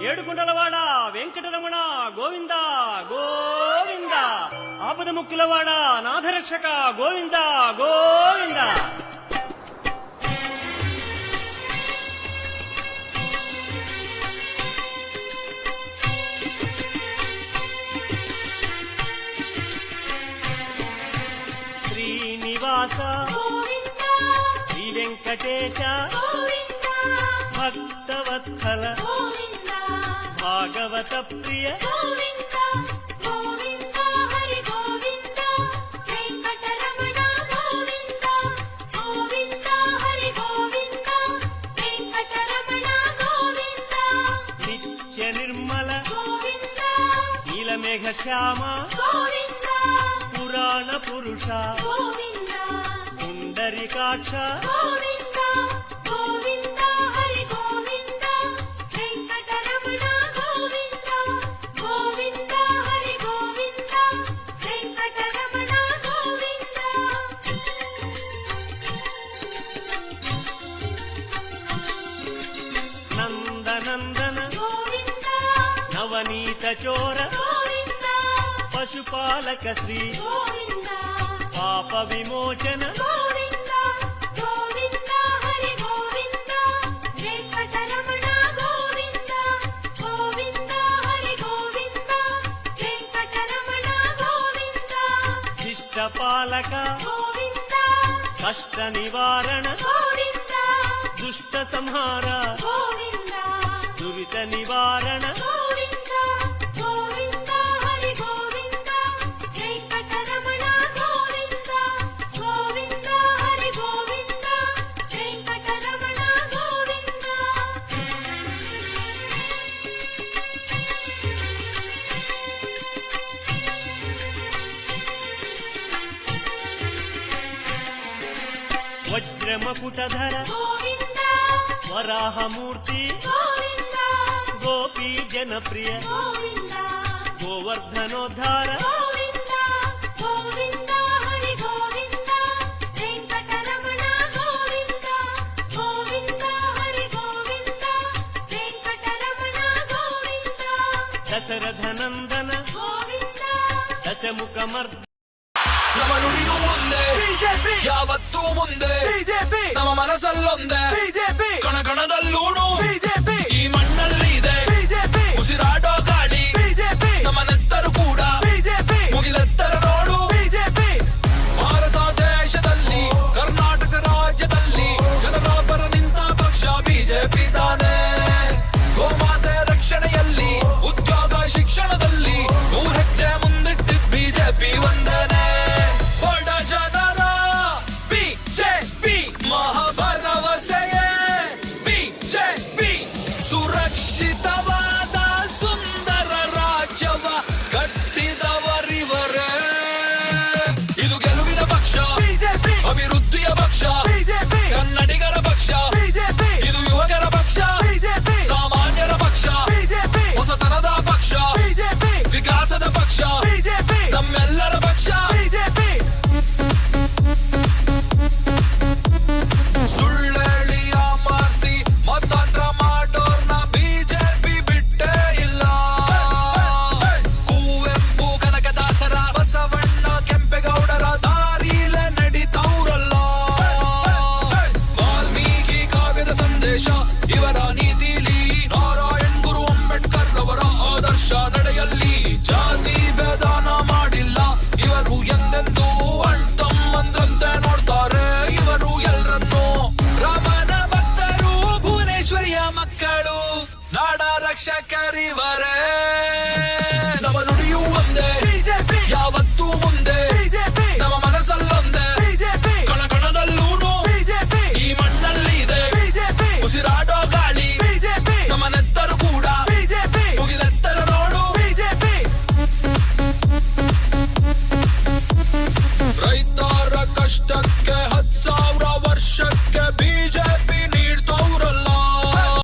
ఏడుకొండలవాడ వెంకటరమణ గోవింద గోవింద, ఆపద ముక్కులవాడ నాథరక్షక గోవింద గోవింద. శ్రీనివాస శ్రీ వెంకటేశ భక్తవత్సల భాగవత ప్రియ నిత్య నిర్మల నీలమేఘ శ్యామ పురాణ పురుష పుండరీకాక్ష నందనందన నవనీత చోర పశుపాలక శ్రీ పాప విమోచన శిష్టపాలక కష్ట నివారణ దుష్ట సంహార దురిత నివారణ వజ్రమకుటధర వరాహమూర్తి గోపీ జనప్రియ గోవర్ధనోద్ధార దశరథనందన దశముఖమర్ద ನಮ್ಮ ನುಡಿಯೂ ಒಂದೇ ಬಿಜೆಪಿ, ಯಾವತ್ತೂ ಮುಂದೆ ಬಿಜೆಪಿ, ನಮ್ಮ ಮನಸ್ಸಲ್ಲೊಂದೇ ಬಿಜೆಪಿ, ಕಣಕಣದಲ್ಲೂನು ಬಿಜೆಪಿ, ಈ ಮಣ್ಣಲ್ಲಿ ಇದೆ ಬಿಜೆಪಿ, ಉಸಿರಾಡೋ ಗಾಳಿ ಬಿಜೆಪಿ, ನಮ್ಮ ನೆತ್ತರು ಕೂಡ ಬಿಜೆಪಿ, ಮುಗಿಲೆತ್ತರ ನೋಡು ಬಿಜೆಪಿ. ಭಾರತ ದೇಶದಲ್ಲಿ ಕರ್ನಾಟಕ ರಾಜ್ಯದಲ್ಲಿ ಜನರೊಬ್ಬರ ನಿಂತ ಪಕ್ಷ ಬಿಜೆಪಿ ತಾನೇ. ಗೋಮಾತೆ ರಕ್ಷಣೆಯಲ್ಲಿ ಉದ್ಯೋಗ ಶಿಕ್ಷಣದಲ್ಲಿ 100 ಹೆಜ್ಜೆ ಮುಂದಿಟ್ಟು ಬಿಜೆಪಿ ಒಂದೇನೆ. ಸುರಕ್ಷಿತವಾದ ಸುಂದರ ರಾಜ್ಯವ ಕಟ್ಟಿದವರಿವರೇ. ಇದು ಗೆಲುವಿನ ಪಕ್ಷ ಬಿಜೆಪಿ, ಅಭಿವೃದ್ಧಿಯ ಪಕ್ಷ ಬಿಜೆಪಿ, ಕನ್ನಡಿಗರ ಪಕ್ಷ ಬಿಜೆಪಿ, ಇದು ಯುವಕರ ಪಕ್ಷ ಬಿಜೆಪಿ, ಸಾಮಾನ್ಯರ ಪಕ್ಷ ಬಿಜೆಪಿ, ಹೊಸತನದ ಪಕ್ಷ ಬಿಜೆಪಿ, ವಿಕಾಸದ ಪಕ್ಷ ಬಿಜೆಪಿ, ನಮ್ಮೆಲ್ಲರ ಪಕ್ಷ ಬಿಜೆಪಿ. ಸುಳ್ಳೇಳಿ ಆಮಾರಿಸಿ ಮತಾಂತರ ಮಾಡೋರ್ನ ಬಿಜೆಪಿ ಬಿಟ್ಟೇ ಇಲ್ಲ. ಕುವೆಂಪು ಕನಕದಾಸರ ಬಸವಣ್ಣ ಕೆಂಪೇಗೌಡರ ದಾರಿಲೇ ನಡೀತವ್ರಲ್ಲ. ವಾಲ್ಮೀಕಿ ಕಾವ್ಯದ ಸಂದೇಶ